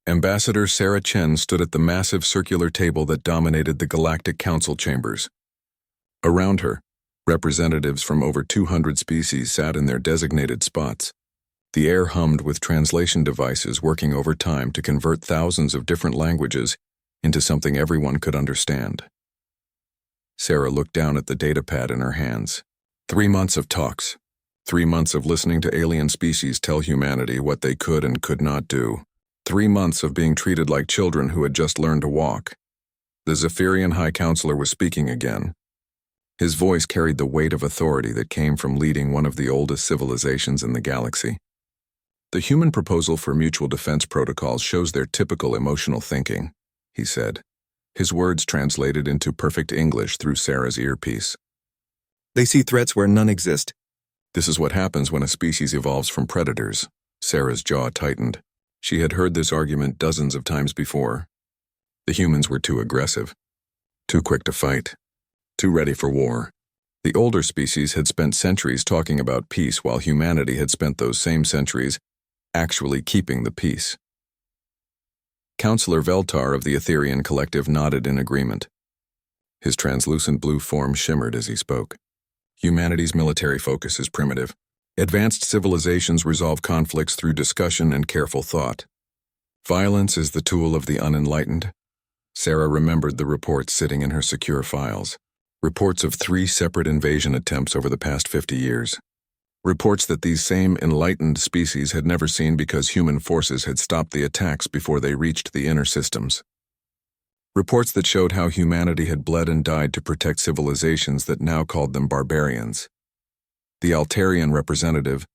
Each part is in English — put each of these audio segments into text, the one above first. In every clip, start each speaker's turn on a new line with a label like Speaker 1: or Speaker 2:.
Speaker 1: Ambassador Sarah Chen stood at the massive circular table that dominated the Galactic Council chambers. Around her, representatives from over 200 species sat in their designated spots. The air hummed with translation devices working overtime to convert thousands of different languages into something everyone could understand. Sarah looked down at the datapad in her hands. 3 months of talks. 3 months of listening to alien species tell humanity what they could and could not do. 3 months of being treated like children who had just learned to walk. The Zephyrian High Counselor was speaking again. His voice carried the weight of authority that came from leading one of the oldest civilizations in the galaxy. The human proposal for mutual defense protocols shows their typical emotional thinking, he said, his words translated into perfect English through Sarah's earpiece.
Speaker 2: They see threats where none exist.
Speaker 1: This is what happens when a species evolves from predators. Sarah's jaw tightened. She had heard this argument dozens of times before. The humans were too aggressive, too quick to fight, too ready for war. The older species had spent centuries talking about peace while humanity had spent those same centuries actually keeping the peace. Counselor Veltar of the Etherian Collective nodded in agreement. His translucent blue form shimmered as he spoke. Humanity's military focus is primitive. Advanced civilizations resolve conflicts through discussion and careful thought. Violence is the tool of the unenlightened. Sarah remembered the reports sitting in her secure files. Reports of 3 separate invasion attempts over the past 50 years. Reports that these same enlightened species had never seen because human forces had stopped the attacks before they reached the inner systems. Reports that showed how humanity had bled and died to protect civilizations that now called them barbarians. The Altarian representative,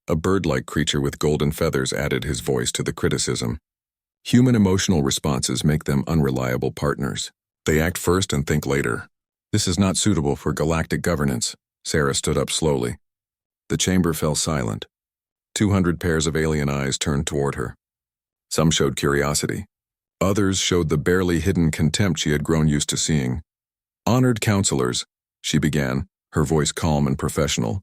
Speaker 1: a bird-like creature with golden feathers, added his voice to the criticism. Human emotional responses make them unreliable partners. They act first and think later. This is not suitable for galactic governance. Sarah stood up slowly. The chamber fell silent. 200 pairs of alien eyes turned toward her. Some showed curiosity. Others showed the barely hidden contempt she had grown used to seeing. Honored counselors, she began, her voice calm and professional.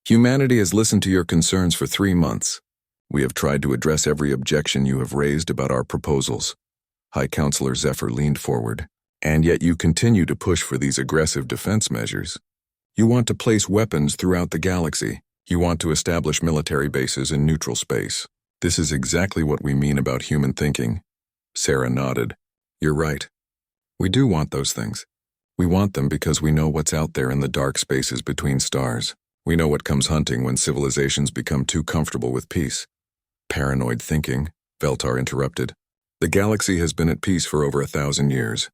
Speaker 1: Humanity has listened to your concerns for 3 months. We have tried to address every objection you have raised about our proposals. High Counselor Zephyr leaned forward. And yet you continue to push for these aggressive defense measures. You want to place weapons throughout the galaxy. You want to establish military bases in neutral space. This is exactly what we mean about human thinking. Sarah nodded. You're right. We do want those things. We want them because we know what's out there in the dark spaces between stars. We know what comes hunting when civilizations become too comfortable with peace. Paranoid thinking, Veltar interrupted. The galaxy has been at peace for over 1,000 years.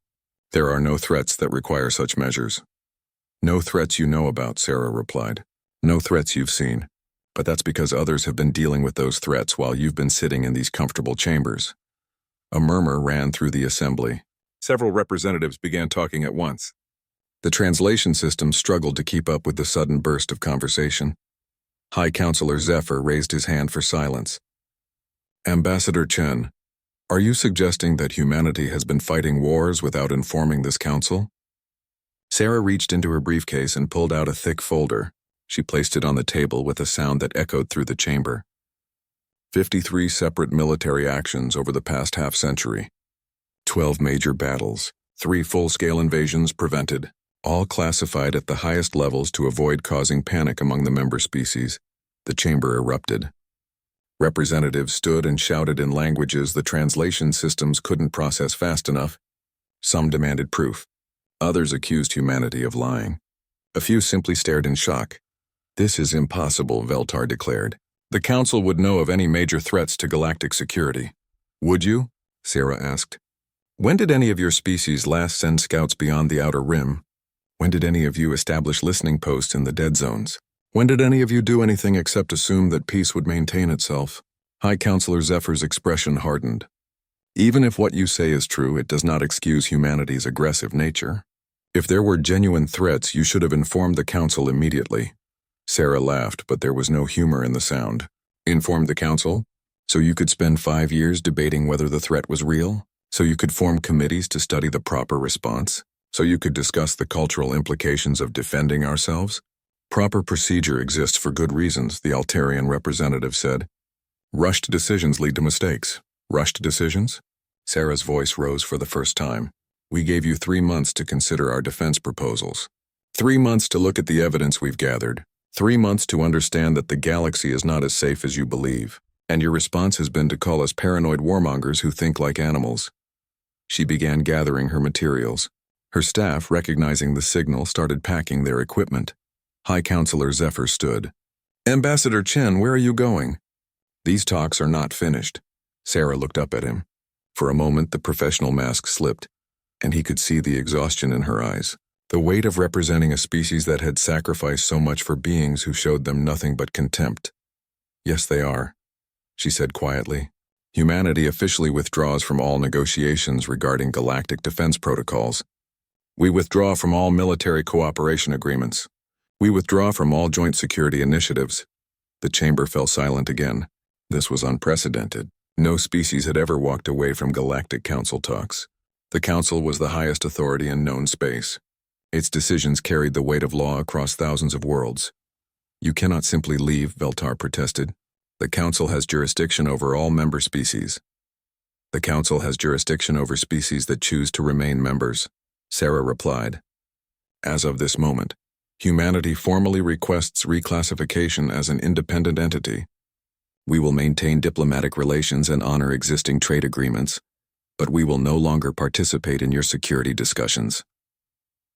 Speaker 1: There are no threats that require such measures. No threats you know about, Sarah replied. No threats you've seen. But that's because others have been dealing with those threats while you've been sitting in these comfortable chambers. A murmur ran through the assembly. Several representatives began talking at once. The translation system struggled to keep up with the sudden burst of conversation. High Counselor Zephyr raised his hand for silence. Ambassador Chen, are you suggesting that humanity has been fighting wars without informing this council? Sarah reached into her briefcase and pulled out a thick folder. She placed it on the table with a sound that echoed through the chamber. 53 separate military actions over the past half-century. 12 major battles, 3 full-scale invasions prevented, all classified at the highest levels to avoid causing panic among the member species. The chamber erupted. Representatives stood and shouted in languages the translation systems couldn't process fast enough. Some demanded proof. Others accused humanity of lying. A few simply stared in shock. This is impossible, Veltar declared. The Council would know of any major threats to galactic security. Would you? Sarah asked. When did any of your species last send scouts beyond the outer rim? When did any of you establish listening posts in the dead zones? When did any of you do anything except assume that peace would maintain itself? High Counselor Zephyr's expression hardened. Even if what you say is true, it does not excuse humanity's aggressive nature. If there were genuine threats, you should have informed the Council immediately. Sarah laughed, but there was no humor in the sound. Informed the Council? So you could spend 5 years debating whether the threat was real? So you could form committees to study the proper response? So you could discuss the cultural implications of defending ourselves? Proper procedure exists for good reasons, the Altarian representative said. Rushed decisions lead to mistakes. Rushed decisions? Sarah's voice rose for the first time. We gave you 3 months to consider our defense proposals. 3 months to look at the evidence we've gathered. 3 months to understand that the galaxy is not as safe as you believe. And your response has been to call us paranoid warmongers who think like animals. She began gathering her materials. Her staff, recognizing the signal, started packing their equipment. High Counselor Zephyr stood. Ambassador Chen, where are you going? These talks are not finished. Sarah looked up at him. For a moment, the professional mask slipped, and he could see the exhaustion in her eyes. The weight of representing a species that had sacrificed so much for beings who showed them nothing but contempt. Yes, they are, she said quietly. Humanity officially withdraws from all negotiations regarding galactic defense protocols. We withdraw from all military cooperation agreements. We withdraw from all joint security initiatives. The chamber fell silent again. This was unprecedented. No species had ever walked away from Galactic Council talks. The Council was the highest authority in known space. Its decisions carried the weight of law across thousands of worlds. You cannot simply leave, Veltar protested. The Council has jurisdiction over all member species. The Council has jurisdiction over species that choose to remain members, Sarah replied. As of this moment, humanity formally requests reclassification as an independent entity. We will maintain diplomatic relations and honor existing trade agreements, but we will no longer participate in your security discussions.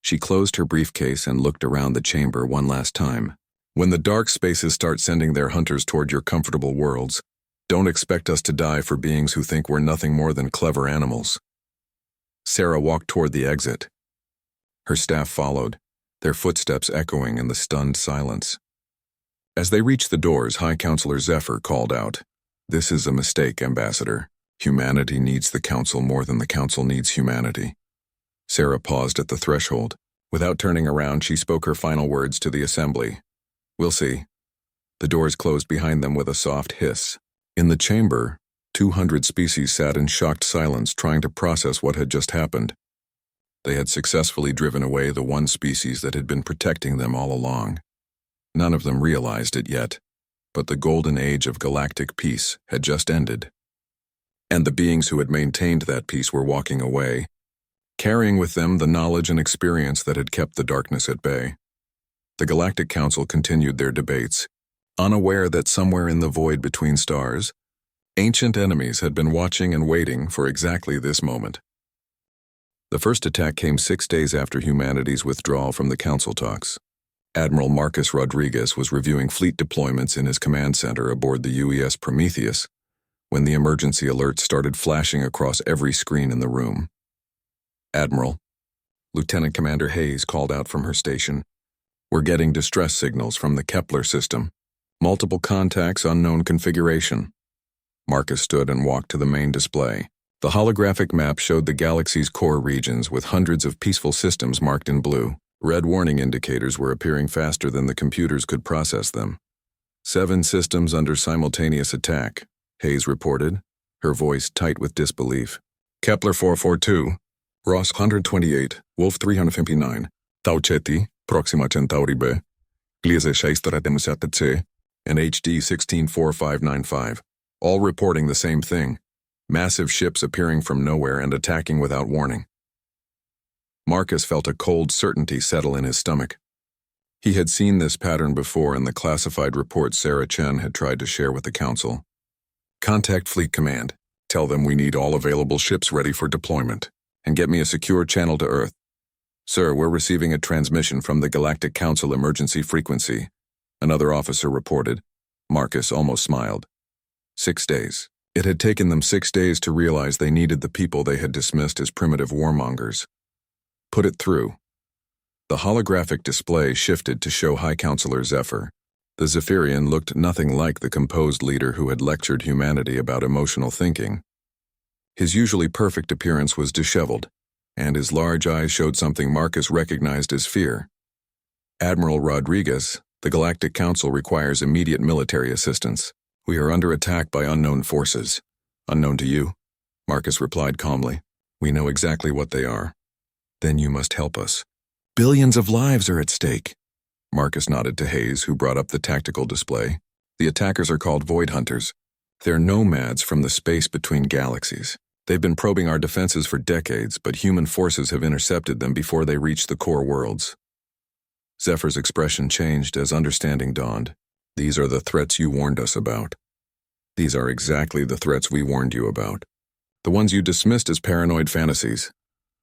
Speaker 1: She closed her briefcase and looked around the chamber one last time. When the dark spaces start sending their hunters toward your comfortable worlds, don't expect us to die for beings who think we're nothing more than clever animals. Sarah walked toward the exit. Her staff followed, their footsteps echoing in the stunned silence. As they reached the doors, High Counselor Zephyr called out, "This is a mistake, Ambassador. Humanity needs the Council more than the Council needs humanity." Sarah paused at the threshold. Without turning around, she spoke her final words to the assembly. "We'll see." The doors closed behind them with a soft hiss. In the chamber, 200 species sat in shocked silence, trying to process what had just happened. They had successfully driven away the one species that had been protecting them all along. None of them realized it yet, but the golden age of galactic peace had just ended. And the beings who had maintained that peace were walking away, carrying with them the knowledge and experience that had kept the darkness at bay. The Galactic Council continued their debates, unaware that somewhere in the void between stars, ancient enemies had been watching and waiting for exactly this moment. The first attack came 6 days after humanity's withdrawal from the Council talks. Admiral Marcus Rodriguez was reviewing fleet deployments in his command center aboard the UES Prometheus when the emergency alerts started flashing across every screen in the room. "Admiral," Lieutenant Commander Hayes called out from her station, "we're getting distress signals from the Kepler system. Multiple contacts, unknown configuration." Marcus stood and walked to the main display. The holographic map showed the galaxy's core regions with hundreds of peaceful systems marked in blue. Red warning indicators were appearing faster than the computers could process them. 7 systems under simultaneous attack, Hayes reported, her voice tight with disbelief. "Kepler 442, Ross 128, Wolf 359, Tau Ceti, Proxima Centauri B, Gliese 6 C, and HD 164595, all reporting the same thing. Massive ships appearing from nowhere and attacking without warning." Marcus felt a cold certainty settle in his stomach. He had seen this pattern before in the classified report Sarah Chen had tried to share with the Council. "Contact Fleet Command. Tell them we need all available ships ready for deployment, and get me a secure channel to Earth. Sir, we're receiving a transmission from the Galactic Council emergency frequency," another officer reported. Marcus almost smiled. 6 days. It had taken them 6 days to realize they needed the people they had dismissed as primitive warmongers. Put it through. The holographic display shifted to show High Counselor Zephyr. The Zephyrian looked nothing like the composed leader who had lectured humanity about emotional thinking. His usually perfect appearance was disheveled, and his large eyes showed something Marcus recognized as fear. "Admiral Rodriguez, the Galactic Council requires immediate military assistance. We are under attack by unknown forces." "Unknown to you," Marcus replied calmly. "We know exactly what they are." "Then you must help us. Billions of lives are at stake." Marcus nodded to Hayes, who brought up the tactical display. "The attackers are called Void Hunters. They're nomads from the space between galaxies. They've been probing our defenses for decades, but human forces have intercepted them before they reach the core worlds. Zephyr's expression changed as understanding dawned. These are the threats you warned us about. These are exactly the threats we warned you about. The ones you dismissed as paranoid fantasies.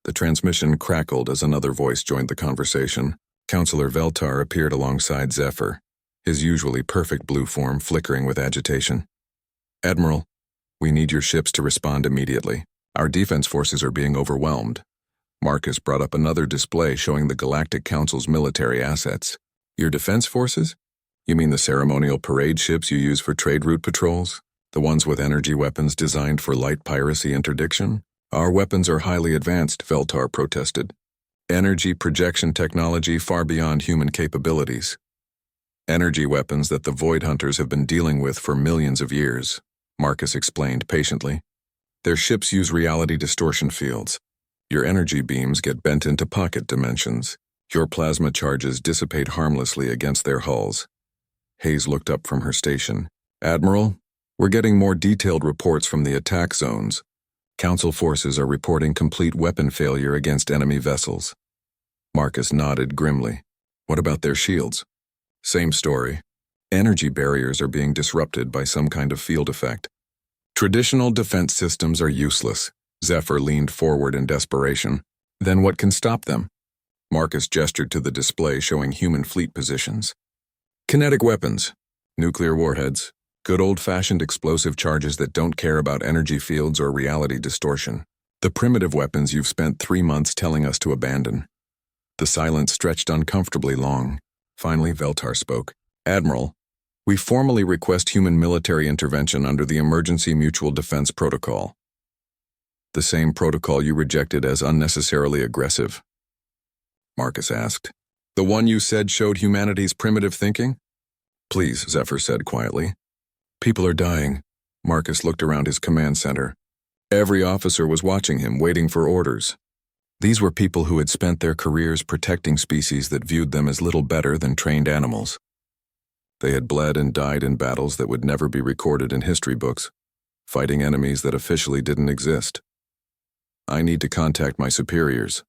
Speaker 1: The transmission crackled as another voice joined the conversation. Counselor Veltar appeared alongside Zephyr, his usually perfect blue form flickering with agitation. Admiral, we need your ships to respond immediately. Our defense forces are being overwhelmed. Marcus brought up another display showing the Galactic Council's military assets. Your defense forces? You mean the ceremonial parade ships you use for trade route patrols? The ones with energy weapons designed for light piracy interdiction? Our weapons are highly advanced, Veltar protested. Energy projection technology far beyond human capabilities. Energy weapons that the Void Hunters have been dealing with for millions of years, Marcus explained patiently. Their ships use reality distortion fields. Your energy beams get bent into pocket dimensions. Your plasma charges dissipate harmlessly against their hulls. Hayes looked up from her station. Admiral, we're getting more detailed reports from the attack zones. Council forces are reporting complete weapon failure against enemy vessels. Marcus nodded grimly. What about their shields? Same story. Energy barriers are being disrupted by some kind of field effect. Traditional defense systems are useless. Zephyr leaned forward in desperation. Then what can stop them? Marcus gestured to the display showing human fleet positions. Kinetic weapons, nuclear warheads, good old-fashioned explosive charges that don't care about energy fields or reality distortion. The primitive weapons you've spent 3 months telling us to abandon. The silence stretched uncomfortably long. Finally, Veltar spoke. Admiral, we formally request human military intervention under the Emergency Mutual Defense Protocol. The same protocol you rejected as unnecessarily aggressive? Marcus asked. The one you said showed humanity's primitive thinking? Please, Zephyr said quietly. People are dying. Marcus looked around his command center. Every officer was watching him, waiting for orders. These were people who had spent their careers protecting species that viewed them as little better than trained animals. They had bled and died in battles that would never be recorded in history books, fighting enemies that officially didn't exist. I need to contact my superiors,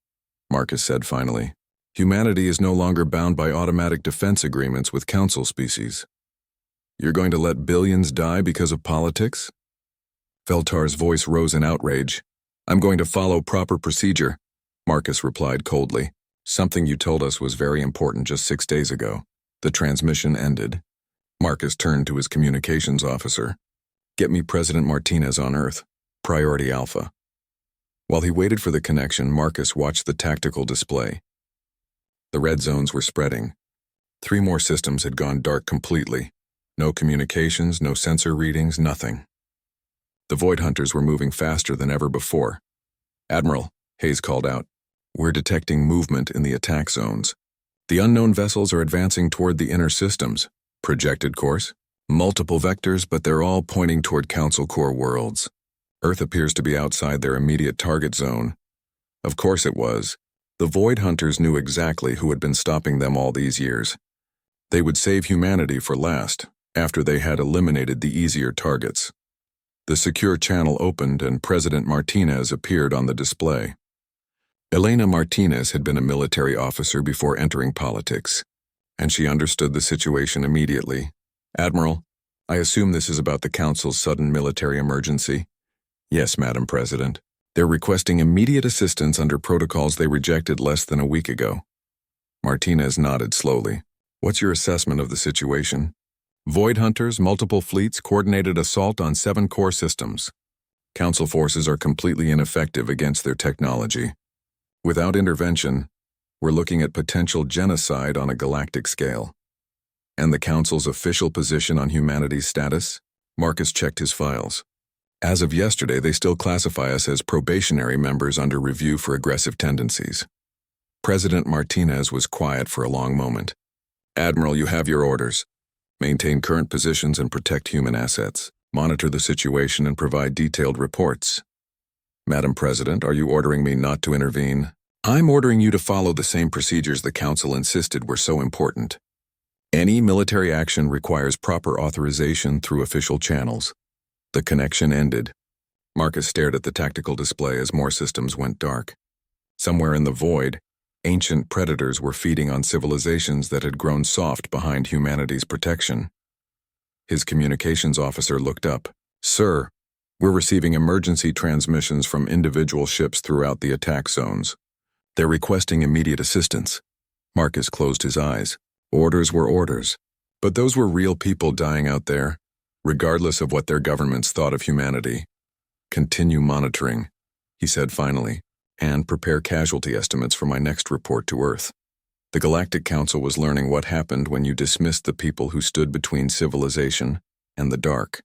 Speaker 1: Marcus said finally. Humanity is no longer bound by automatic defense agreements with council species. You're going to let billions die because of politics? Veltar's voice rose in outrage. I'm going to follow proper procedure, Marcus replied coldly. Something you told us was very important just 6 days ago. The transmission ended. Marcus turned to his communications officer. Get me President Martinez on Earth. Priority Alpha. While he waited for the connection, Marcus watched the tactical display. The red zones were spreading. 3 more systems had gone dark completely. No communications, no sensor readings, nothing. The Void Hunters were moving faster than ever before. Admiral, Hayes called out, we're detecting movement in the attack zones. The unknown vessels are advancing toward the inner systems. Projected course? Multiple vectors, but they're all pointing toward Council Core worlds. Earth appears to be outside their immediate target zone. Of course it was. The Void Hunters knew exactly who had been stopping them all these years. They would save humanity for last, after they had eliminated the easier targets. The secure channel opened and President Martinez appeared on the display. Elena Martinez had been a military officer before entering politics, and she understood the situation immediately. Admiral, I assume this is about the Council's sudden military emergency? Yes, Madam President. They're requesting immediate assistance under protocols they rejected less than a week ago. Martinez nodded slowly. What's your assessment of the situation? Void Hunters, multiple fleets, coordinated assault on 7 core systems. Council forces are completely ineffective against their technology. Without intervention, we're looking at potential genocide on a galactic scale. And the Council's official position on humanity's status? Marcus checked his files. As of yesterday, they still classify us as probationary members under review for aggressive tendencies. President Martinez was quiet for a long moment. Admiral, you have your orders. Maintain current positions and protect human assets. Monitor the situation and provide detailed reports. Madam President, are you ordering me not to intervene? I'm ordering you to follow the same procedures the Council insisted were so important. Any military action requires proper authorization through official channels. The connection ended. Marcus stared at the tactical display as more systems went dark. Somewhere in the void, ancient predators were feeding on civilizations that had grown soft behind humanity's protection. His communications officer looked up. "Sir, we're receiving emergency transmissions from individual ships throughout the attack zones. They're requesting immediate assistance." Marcus closed his eyes. Orders were orders. But those were real people dying out there, regardless of what their governments thought of humanity. "Continue monitoring," he said finally, "and prepare casualty estimates for my next report to Earth." The Galactic Council was learning what happened when you dismissed the people who stood between civilization and the dark.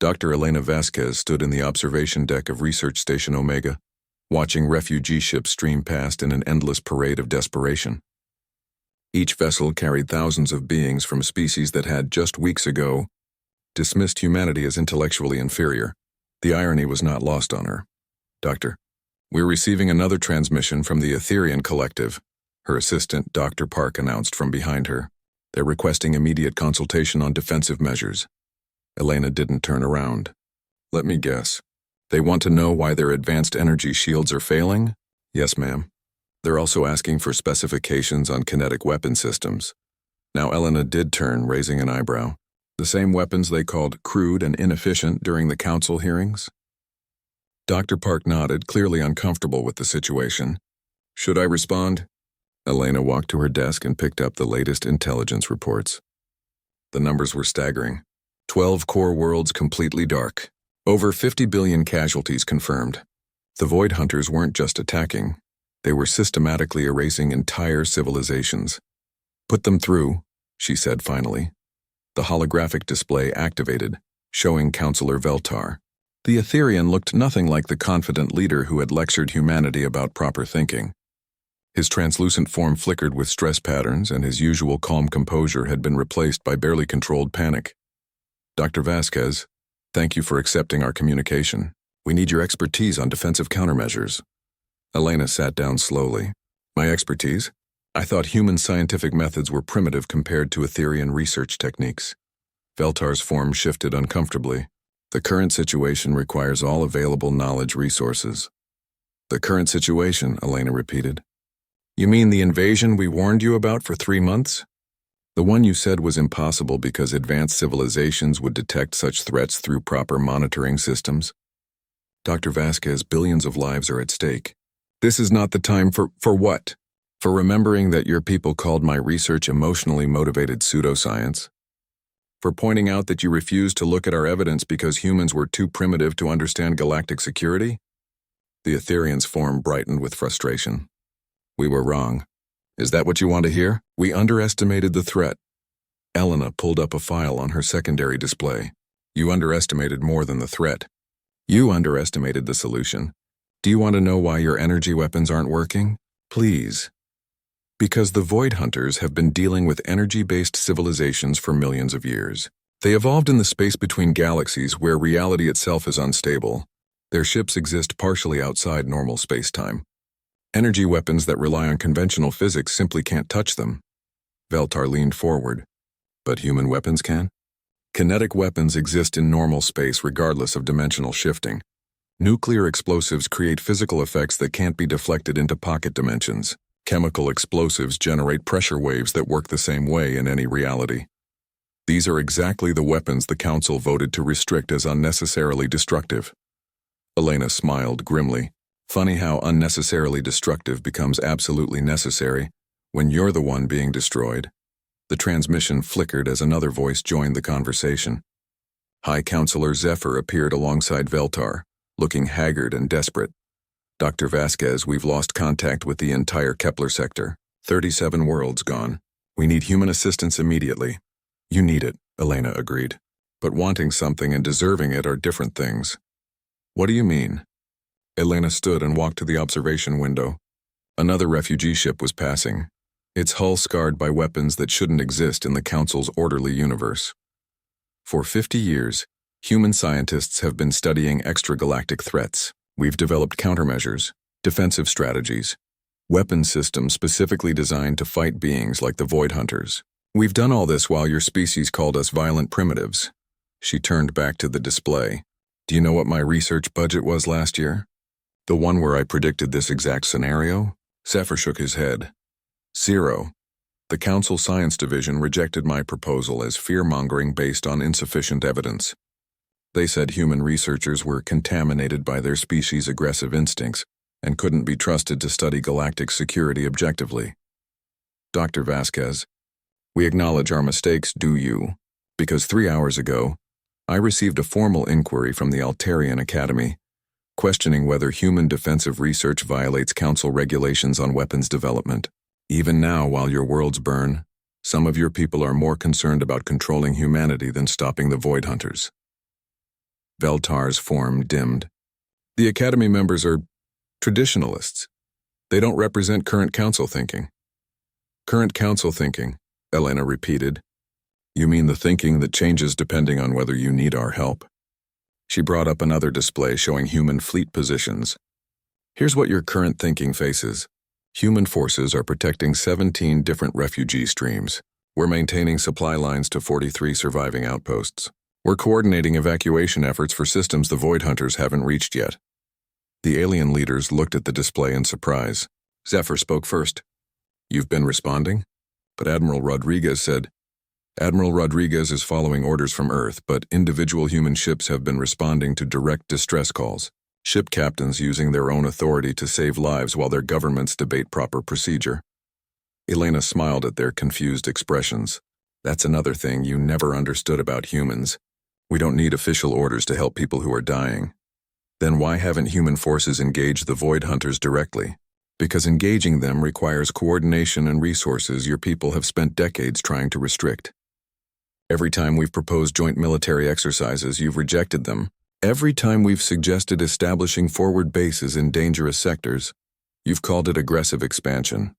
Speaker 1: Dr. Elena Vasquez stood in the observation deck of Research Station Omega, watching refugee ships stream past in an endless parade of desperation. Each vessel carried thousands of beings from species that had, just weeks ago, dismissed humanity as intellectually inferior. The irony was not lost on her. "Doctor, we're receiving another transmission from the Etherian Collective," her assistant, Dr. Park, announced from behind her. "They're requesting immediate consultation on defensive measures." Elena didn't turn around. "Let me guess. They want to know why their advanced energy shields are failing?" "Yes, ma'am. They're also asking for specifications on kinetic weapon systems." Now Elena did turn, raising an eyebrow. "The same weapons they called crude and inefficient during the council hearings?" Dr. Park nodded, clearly uncomfortable with the situation. "Should I respond?" Elena walked to her desk and picked up the latest intelligence reports. The numbers were staggering. 12 core worlds completely dark. Over 50 billion casualties confirmed. The Void Hunters weren't just attacking. They were systematically erasing entire civilizations. "Put them through," she said finally. The holographic display activated, showing Counselor Veltar. The Etherian looked nothing like the confident leader who had lectured humanity about proper thinking. His translucent form flickered with stress patterns, and his usual calm composure had been replaced by barely controlled panic. "Dr. Vasquez, thank you for accepting our communication. We need your expertise on defensive countermeasures." Elena sat down slowly. "My expertise? I thought human scientific methods were primitive compared to Etherian research techniques." Veltar's form shifted uncomfortably. "The current situation requires all available knowledge resources." "The current situation," Elena repeated. "You mean the invasion we warned you about for 3 months? The one you said was impossible because advanced civilizations would detect such threats through proper monitoring systems?" "Dr. Vasquez, billions of lives are at stake. This is not the time for what? For remembering that your people called my research emotionally motivated pseudoscience? For pointing out that you refused to look at our evidence because humans were too primitive to understand galactic security?" The Etherian's form brightened with frustration. "We were wrong. Is that what you want to hear? We underestimated the threat." Elena pulled up a file on her secondary display. "You underestimated more than the threat. You underestimated the solution. Do you want to know why your energy weapons aren't working? Please. Because the Void Hunters have been dealing with energy-based civilizations for millions of years. They evolved in the space between galaxies where reality itself is unstable. Their ships exist partially outside normal space-time. Energy weapons that rely on conventional physics simply can't touch them." Veltar leaned forward. "But human weapons can?" "Kinetic weapons exist in normal space regardless of dimensional shifting. Nuclear explosives create physical effects that can't be deflected into pocket dimensions. Chemical explosives generate pressure waves that work the same way in any reality. These are exactly the weapons the Council voted to restrict as unnecessarily destructive." Elena smiled grimly. "Funny how unnecessarily destructive becomes absolutely necessary when you're the one being destroyed." The transmission flickered as another voice joined the conversation. High Counselor Zephyr appeared alongside Veltar, looking haggard and desperate. "Dr. Vasquez, we've lost contact with the entire Kepler sector. 37 worlds gone. We need human assistance immediately." "You need it," Elena agreed. "But wanting something and deserving it are different things." "What do you mean?" Elena stood and walked to the observation window. Another refugee ship was passing, its hull scarred by weapons that shouldn't exist in the Council's orderly universe. For 50 years, human scientists have been studying extragalactic threats. We've developed countermeasures, defensive strategies, weapon systems specifically designed to fight beings like the Void Hunters. We've done all this while your species called us violent primitives. She turned back to the display. Do you know what my research budget was last year? The one where I predicted this exact scenario? Zephyr shook his head. 0. The Council Science Division rejected my proposal as fear-mongering based on insufficient evidence. They said human researchers were contaminated by their species' aggressive instincts and couldn't be trusted to study galactic security objectively. Dr. Vasquez, we acknowledge our mistakes, do you? Because 3 hours ago, I received a formal inquiry from the Altarian Academy, questioning whether human defensive research violates Council regulations on weapons development. Even now, while your worlds burn, some of your people are more concerned about controlling humanity than stopping the Void Hunters. Veltar's form dimmed. The Academy members are traditionalists. They don't represent current Council thinking. Current Council thinking, Elena repeated. You mean the thinking that changes depending on whether you need our help? She brought up another display showing human fleet positions. Here's what your current thinking faces. Human forces are protecting 17 different refugee streams. We're maintaining supply lines to 43 surviving outposts. We're coordinating evacuation efforts for systems the Void Hunters haven't reached yet. The alien leaders looked at the display in surprise. Zephyr spoke first. You've been responding? But Admiral Rodriguez said, Admiral Rodriguez is following orders from Earth, but individual human ships have been responding to direct distress calls. Ship captains using their own authority to save lives while their governments debate proper procedure. Elena smiled at their confused expressions. That's another thing you never understood about humans. We don't need official orders to help people who are dying. Then why haven't human forces engaged the Void Hunters directly? Because engaging them requires coordination and resources your people have spent decades trying to restrict. Every time we've proposed joint military exercises, you've rejected them. Every time we've suggested establishing forward bases in dangerous sectors, you've called it aggressive expansion.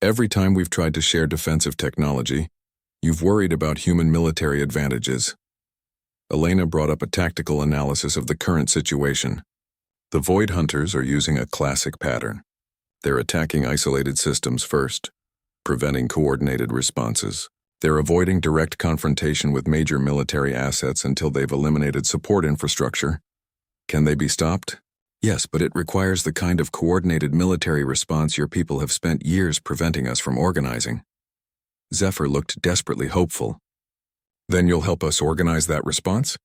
Speaker 1: Every time we've tried to share defensive technology, you've worried about human military advantages. Elena brought up a tactical analysis of the current situation. The Void Hunters are using a classic pattern. They're attacking isolated systems first, preventing coordinated responses. They're avoiding direct confrontation with major military assets until they've eliminated support infrastructure. Can they be stopped? Yes, but it requires the kind of coordinated military response your people have spent years preventing us from organizing. Zephyr looked desperately hopeful. Then you'll help us organize that response?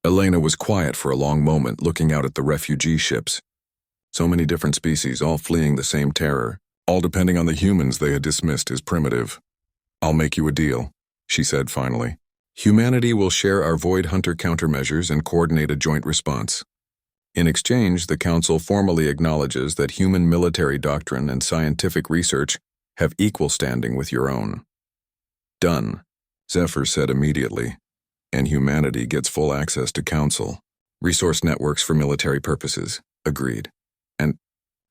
Speaker 1: Elena was quiet for a long moment, looking out at the refugee ships. So many different species, all fleeing the same terror, all depending on the humans they had dismissed as primitive. I'll make you a deal, she said finally. Humanity will share our Void Hunter countermeasures and coordinate a joint response. In exchange, the Council formally acknowledges that human military doctrine and scientific research have equal standing with your own. Done, Zephyr said immediately. And humanity gets full access to Council. Resource networks for military purposes. Agreed. And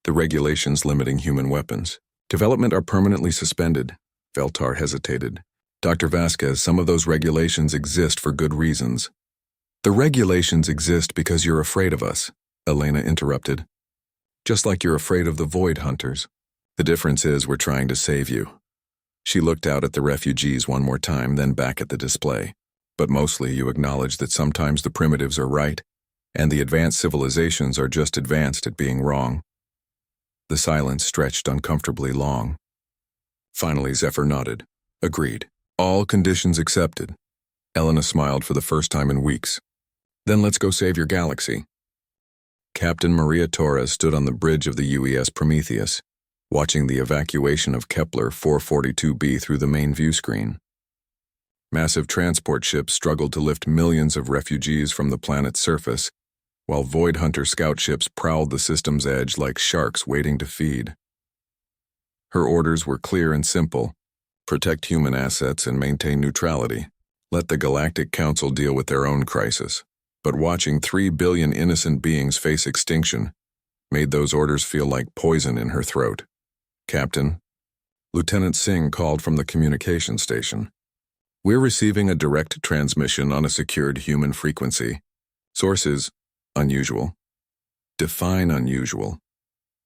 Speaker 1: the regulations limiting human weapons. Development are permanently suspended. Veltar hesitated. Dr. Vasquez, some of those regulations exist for good reasons. The regulations exist because you're afraid of us, Elena interrupted. Just like you're afraid of the Void Hunters. The difference is we're trying to save you. She looked out at the refugees one more time, then back at the display. But mostly you acknowledge that sometimes the primitives are right, and the advanced civilizations are just advanced at being wrong. The silence stretched uncomfortably long. Finally, Zephyr nodded. Agreed. All conditions accepted. Elena smiled for the first time in weeks. Then let's go save your galaxy. Captain Maria Torres stood on the bridge of the UES Prometheus, watching the evacuation of Kepler 442b through the main view screen. Massive transport ships struggled to lift millions of refugees from the planet's surface, while Void Hunter scout ships prowled the system's edge like sharks waiting to feed. Her orders were clear and simple. Protect human assets and maintain neutrality. Let the Galactic Council deal with their own crisis. But watching 3 billion innocent beings face extinction made those orders feel like poison in her throat. Captain, Lieutenant Singh called from the communication station. We're receiving a direct transmission on a secured human frequency. Sources, unusual. Define unusual.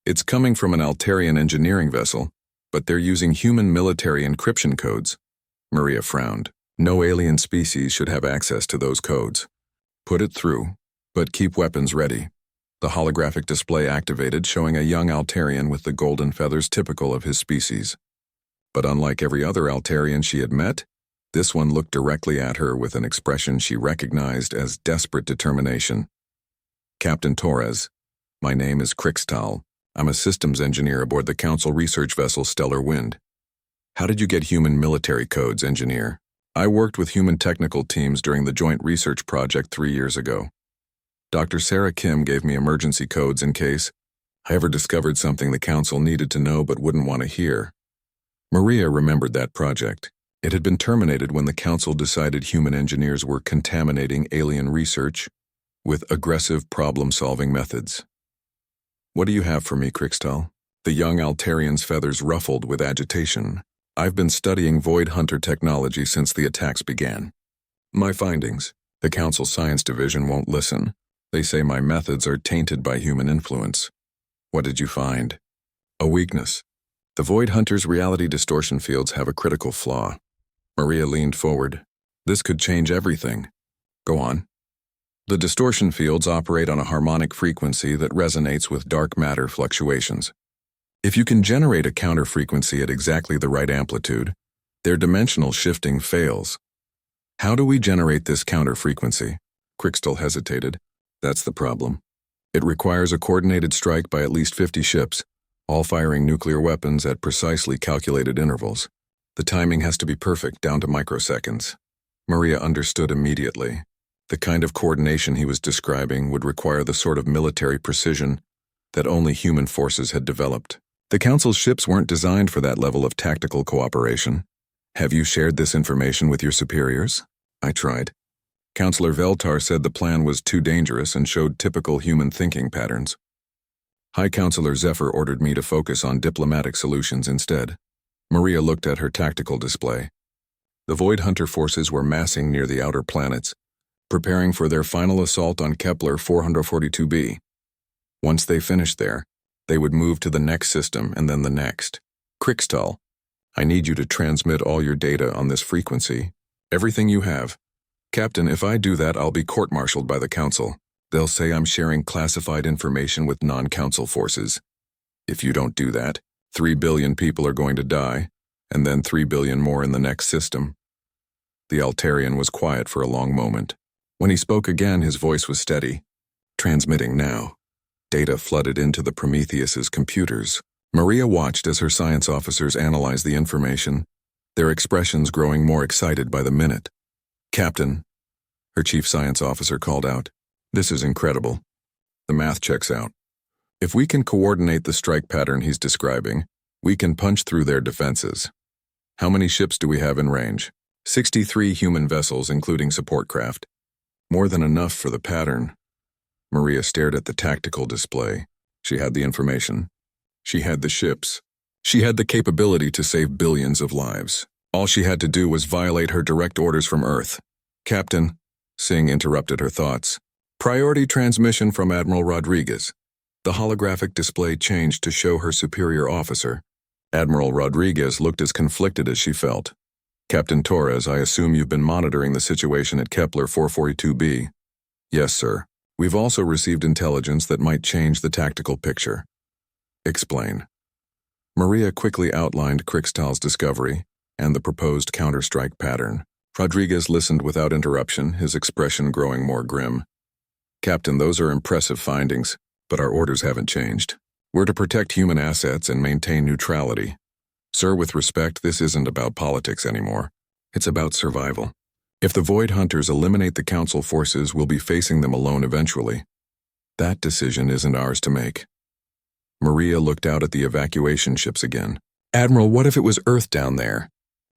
Speaker 1: It's coming from an Altarian engineering vessel, but they're using human military encryption codes. Maria frowned. No alien species should have access to those codes. Put it through, but keep weapons ready. The holographic display activated, showing a young Altarian with the golden feathers typical of his species. But unlike every other Altarian she had met, this one looked directly at her with an expression she recognized as desperate determination. Captain Torres, my name is Crixtal. I'm a systems engineer aboard the Council research vessel Stellar Wind. How did you get human military codes, engineer? I worked with human technical teams during the joint research project 3 years ago. Dr. Sarah Kim gave me emergency codes in case I ever discovered something the Council needed to know but wouldn't want to hear. Maria remembered that project. It had been terminated when the Council decided human engineers were contaminating alien research with aggressive problem-solving methods. What do you have for me, Crixtal? The young Altarian's feathers ruffled with agitation. I've been studying Void Hunter technology since the attacks began. My findings. The Council Science Division won't listen. They say my methods are tainted by human influence. What did you find? A weakness. The Void Hunter's reality distortion fields have a critical flaw. Maria leaned forward. This could change everything. Go on. The distortion fields operate on a harmonic frequency that resonates with dark matter fluctuations. If you can generate a counter frequency at exactly the right amplitude, their dimensional shifting fails. How do we generate this counter frequency? Crixtal hesitated. That's the problem. It requires a coordinated strike by at least 50 ships, all firing nuclear weapons at precisely calculated intervals. The timing has to be perfect, down to microseconds. Maria understood immediately. The kind of coordination he was describing would require the sort of military precision that only human forces had developed. The Council's ships weren't designed for that level of tactical cooperation. Have you shared this information with your superiors? I tried. Counselor Veltar said the plan was too dangerous and showed typical human thinking patterns. High Counselor Zephyr ordered me to focus on diplomatic solutions instead. Maria looked at her tactical display. The Void Hunter forces were massing near the outer planets, preparing for their final assault on Kepler 442b. Once they finished there, they would move to the next system and then the next. Crixtal, I need you to transmit all your data on this frequency. Everything you have. Captain, if I do that, I'll be court-martialed by the Council. They'll say I'm sharing classified information with non-Council forces. If you don't do that, 3 billion people are going to die, and then 3 billion more in the next system. The Altarian was quiet for a long moment. When he spoke again, his voice was steady. Transmitting now. Data flooded into the Prometheus's computers. Maria watched as her science officers analyzed the information, their expressions growing more excited by the minute. Captain, her chief science officer called out, this is incredible. The math checks out. If we can coordinate the strike pattern he's describing, we can punch through their defenses. How many ships do we have in range? 63 human vessels, including support craft. More than enough for the pattern. Maria stared at the tactical display. She had the information. She had the ships. She had the capability to save billions of lives. All she had to do was violate her direct orders from Earth. Captain, Singh interrupted her thoughts. Priority transmission from Admiral Rodriguez. The holographic display changed to show her superior officer. Admiral Rodriguez looked as conflicted as she felt. Captain Torres, I assume you've been monitoring the situation at Kepler 442b. Yes, sir. We've also received intelligence that might change the tactical picture. Explain. Maria quickly outlined Crixtal's discovery and the proposed counterstrike pattern. Rodriguez listened without interruption, his expression growing more grim. Captain, those are impressive findings, but our orders haven't changed. We're to protect human assets and maintain neutrality. Sir, with respect, this isn't about politics anymore. It's about survival. If the Void Hunters eliminate the Council forces, we'll be facing them alone eventually. That decision isn't ours to make. Maria looked out at the evacuation ships again. Admiral, what if it was Earth down there?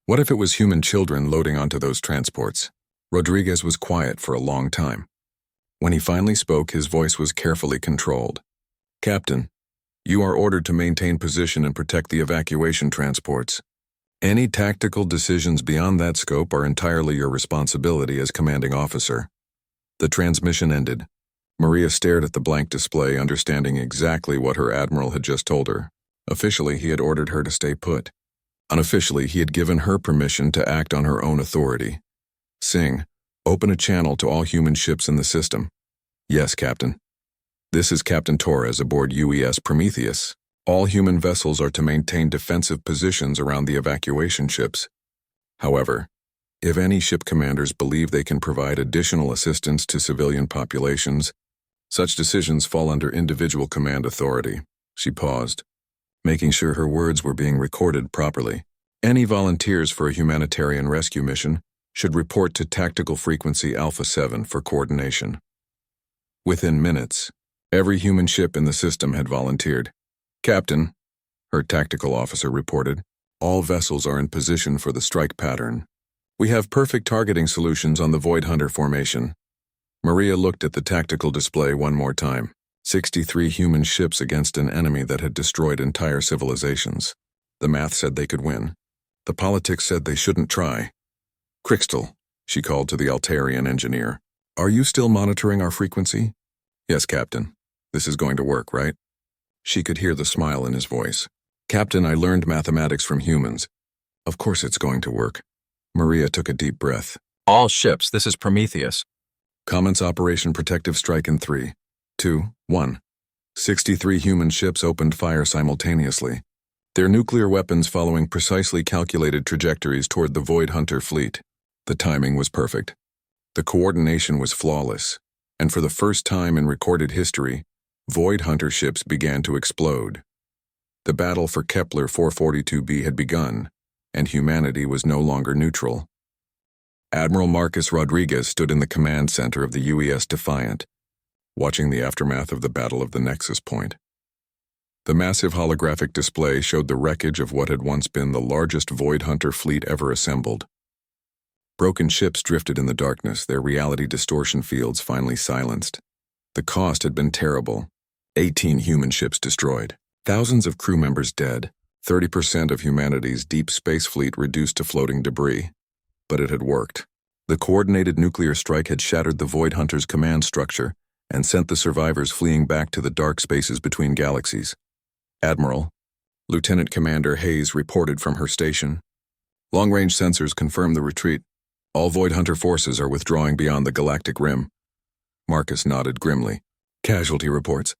Speaker 1: What if it was human children loading onto those transports? Rodriguez was quiet for a long time. When he finally spoke, his voice was carefully controlled. Captain, you are ordered to maintain position and protect the evacuation transports. Any tactical decisions beyond that scope are entirely your responsibility as commanding officer. The transmission ended. Maria stared at the blank display, understanding exactly what her admiral had just told her. Officially, he had ordered her to stay put. Unofficially, he had given her permission to act on her own authority. Sing, open a channel to all human ships in the system. Yes, Captain. This is Captain Torres aboard UES Prometheus. All human vessels are to maintain defensive positions around the evacuation ships. However, if any ship commanders believe they can provide additional assistance to civilian populations, such decisions fall under individual command authority. She paused, making sure her words were being recorded properly. Any volunteers for a humanitarian rescue mission should report to Tactical Frequency Alpha 7 for coordination. Within minutes, every human ship in the system had volunteered. Captain, her tactical officer reported, all vessels are in position for the strike pattern. We have perfect targeting solutions on the Void Hunter formation. Maria looked at the tactical display one more time. 63 human ships against an enemy that had destroyed entire civilizations. The math said they could win. The politics said they shouldn't try. Crystal, she called to the Altarian engineer. Are you still monitoring our frequency? Yes, Captain. This is going to work, right? She could hear the smile in his voice. Captain, I learned mathematics from humans. Of course it's going to work. Maria took a deep breath.
Speaker 3: All ships, this is Prometheus.
Speaker 1: Commence Operation Protective Strike in 3, 2, 1. 63 human ships opened fire simultaneously, their nuclear weapons following precisely calculated trajectories toward the Void Hunter fleet. The timing was perfect. The coordination was flawless, and for the first time in recorded history, Void Hunter ships began to explode. The battle for Kepler 442b had begun, and humanity was no longer neutral. Admiral Marcus Rodriguez stood in the command center of the UES Defiant, watching the aftermath of the Battle of the Nexus Point. The massive holographic display showed the wreckage of what had once been the largest Void Hunter fleet ever assembled. Broken ships drifted in the darkness, their reality distortion fields finally silenced. The cost had been terrible. 18 human ships destroyed, thousands of crew members dead, 30% of humanity's deep space fleet reduced to floating debris. But it had worked. The coordinated nuclear strike had shattered the Void Hunter's command structure and sent the survivors fleeing back to the dark spaces between galaxies. Admiral, Lieutenant Commander Hayes reported from her station. Long-range sensors confirm the retreat. All Void Hunter forces are withdrawing beyond the galactic rim. Marcus nodded grimly. Casualty reports.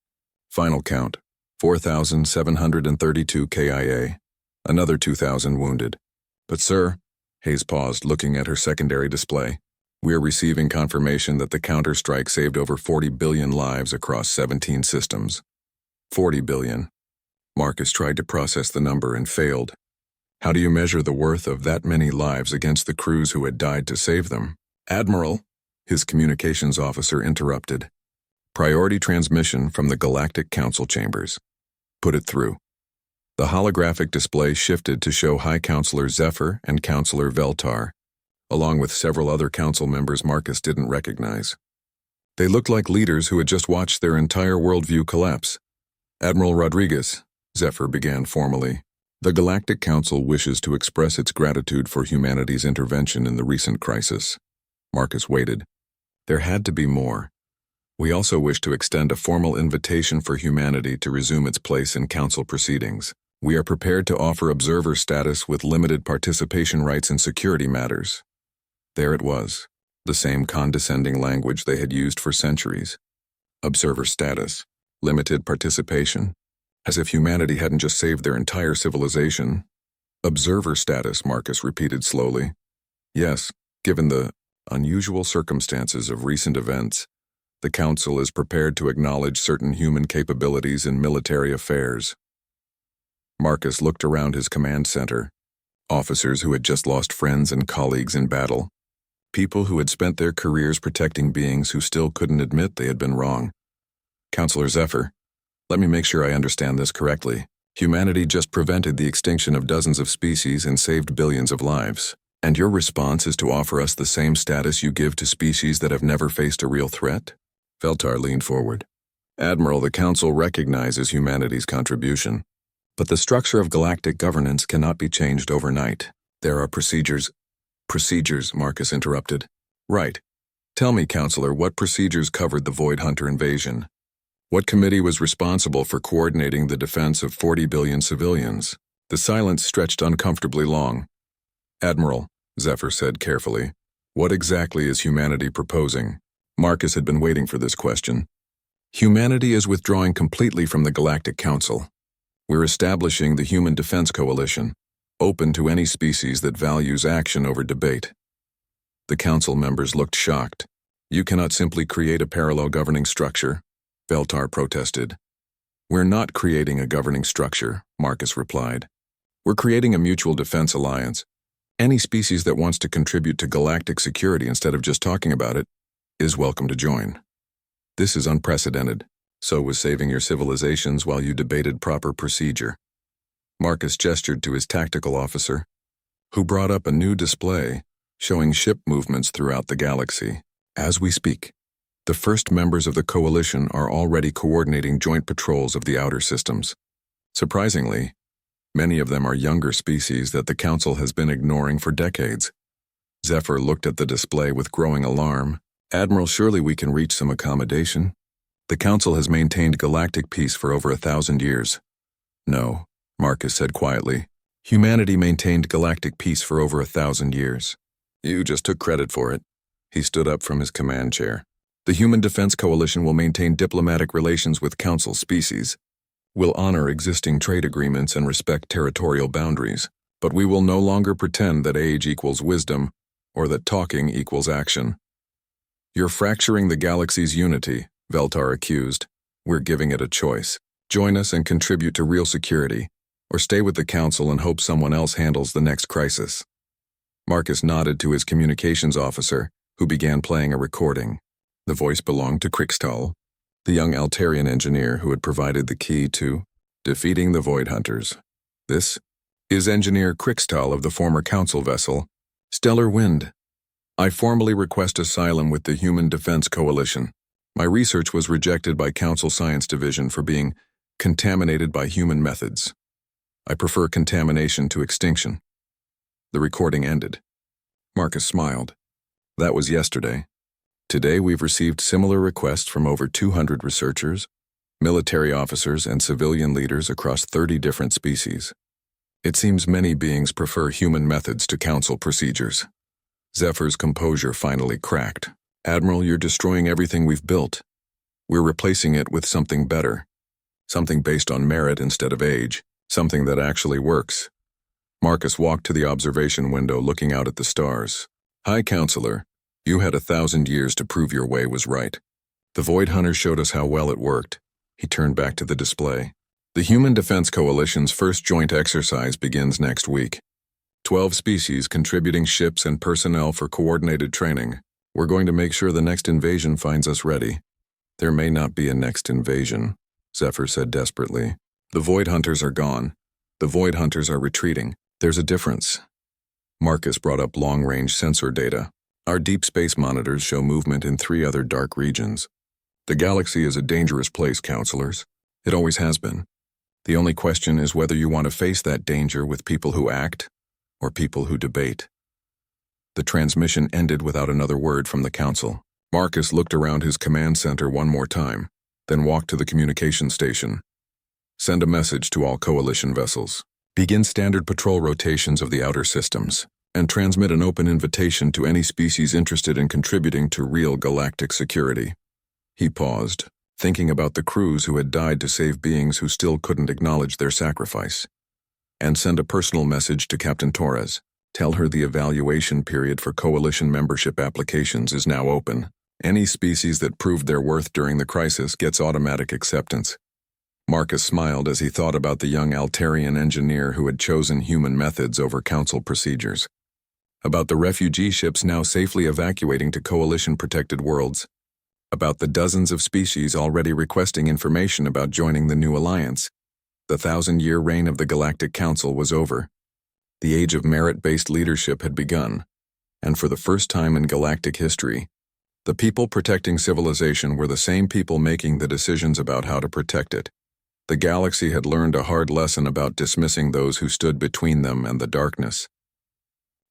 Speaker 1: Final count, 4,732 KIA. Another 2,000 wounded. But sir, Hayes paused, looking at her secondary display. We're receiving confirmation that the counter-strike saved over 40 billion lives across 17 systems. 40 billion. Marcus tried to process the number and failed. How do you measure the worth of that many lives against the crews who had died to save them? Admiral, his communications officer interrupted. Priority transmission from the Galactic Council chambers. Put it through. The holographic display shifted to show High Counselor Zephyr and Counselor Veltar, along with several other council members Marcus didn't recognize. They looked like leaders who had just watched their entire worldview collapse. Admiral Rodriguez, Zephyr began formally. The Galactic Council wishes to express its gratitude for humanity's intervention in the recent crisis. Marcus waited. There had to be more. We also wish to extend a formal invitation for humanity to resume its place in council proceedings. We are prepared to offer observer status with limited participation rights in security matters. There it was, the same condescending language they had used for centuries. Observer status, limited participation, as if humanity hadn't just saved their entire civilization. Observer status, Marcus repeated slowly. Yes, given the unusual circumstances of recent events, the Council is prepared to acknowledge certain human capabilities in military affairs. Marcus looked around his command center. Officers who had just lost friends and colleagues in battle. People who had spent their careers protecting beings who still couldn't admit they had been wrong. Counselor Zephyr, let me make sure I understand this correctly. Humanity just prevented the extinction of dozens of species and saved billions of lives. And your response is to offer us the same status you give to species that have never faced a real threat? Veltar leaned forward. Admiral, the Council recognizes humanity's contribution. But the structure of galactic governance cannot be changed overnight. There are procedures. Procedures, Marcus interrupted. Right. Tell me, Counselor, what procedures covered the Void Hunter invasion? What committee was responsible for coordinating the defense of 40 billion civilians? The silence stretched uncomfortably long. Admiral, Zephyr said carefully, What exactly is humanity proposing? Marcus had been waiting for this question. Humanity is withdrawing completely from the Galactic Council. We're establishing the Human Defense Coalition, open to any species that values action over debate. The council members looked shocked. You cannot simply create a parallel governing structure, Veltar protested. We're not creating a governing structure, Marcus replied. We're creating a mutual defense alliance. Any species that wants to contribute to galactic security instead of just talking about it is welcome to join. This is unprecedented. So was saving your civilizations while you debated proper procedure. Marcus gestured to his tactical officer, who brought up a new display showing ship movements throughout the galaxy. As we speak, the first members of the coalition are already coordinating joint patrols of the outer systems. Surprisingly, many of them are younger species that the Council has been ignoring for decades. Zephyr looked at the display with growing alarm. Admiral, surely we can reach some accommodation. The Council has maintained galactic peace for over 1,000 years. No, Marcus said quietly. Humanity maintained galactic peace for over 1,000 years. You just took credit for it. He stood up from his command chair. The Human Defense Coalition will maintain diplomatic relations with Council species. We'll honor existing trade agreements and respect territorial boundaries, but we will no longer pretend that age equals wisdom or that talking equals action. You're fracturing the galaxy's unity, Veltar accused. We're giving it a choice. Join us and contribute to real security, or stay with the Council and hope someone else handles the next crisis. Marcus nodded to his communications officer, who began playing a recording. The voice belonged to Krixtal, the young Altarian engineer who had provided the key to defeating the Void Hunters. This is Engineer Krixtal of the former Council vessel, Stellar Wind. I formally request asylum with the Human Defense Coalition. My research was rejected by Council Science Division for being contaminated by human methods. I prefer contamination to extinction. The recording ended. Marcus smiled. That was yesterday. Today we've received similar requests from over 200 researchers, military officers, and civilian leaders across 30 different species. It seems many beings prefer human methods to Council procedures. Zephyr's composure finally cracked. Admiral, you're destroying everything we've built. We're replacing it with something better. Something based on merit instead of age. Something that actually works. Marcus walked to the observation window looking out at the stars. Hi, Counselor. You had 1,000 years to prove your way was right. The Void Hunter showed us how well it worked. He turned back to the display. The Human Defense Coalition's first joint exercise begins next week. 12 species contributing ships and personnel for coordinated training. We're going to make sure the next invasion finds us ready. There may not be a next invasion, Zephyr said desperately. The Void Hunters are gone. The Void Hunters are retreating. There's a difference. Marcus brought up long-range sensor data. Our deep space monitors show movement in 3 other dark regions. The galaxy is a dangerous place, counselors. It always has been. The only question is whether you want to face that danger with people who act or people who debate. The transmission ended without another word from the Council. Marcus looked around his command center one more time, then walked to the communication station. Send a message to all Coalition vessels. Begin standard patrol rotations of the outer systems, and transmit an open invitation to any species interested in contributing to real galactic security. He paused, thinking about the crews who had died to save beings who still couldn't acknowledge their sacrifice. And send a personal message to Captain Torres. Tell her the evaluation period for Coalition membership applications is now open. Any species that proved their worth during the crisis gets automatic acceptance. Marcus smiled as he thought about the young Altarian engineer who had chosen human methods over Council procedures. About the refugee ships now safely evacuating to Coalition-protected worlds. About the dozens of species already requesting information about joining the new alliance. The 1,000-year reign of the Galactic Council was over. The age of merit-based leadership had begun, and for the first time in galactic history, the people protecting civilization were the same people making the decisions about how to protect it. The galaxy had learned a hard lesson about dismissing those who stood between them and the darkness.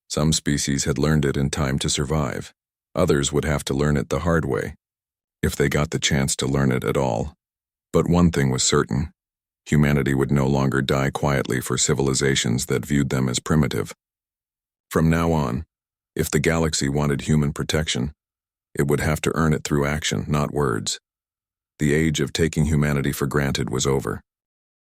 Speaker 1: Some species had learned it in time to survive. Others would have to learn it the hard way, if they got the chance to learn it at all. But one thing was certain. Humanity would no longer die quietly for civilizations that viewed them as primitive. From now on, If the galaxy wanted human protection, it would have to earn it through action, not words. The age of taking humanity for granted was over.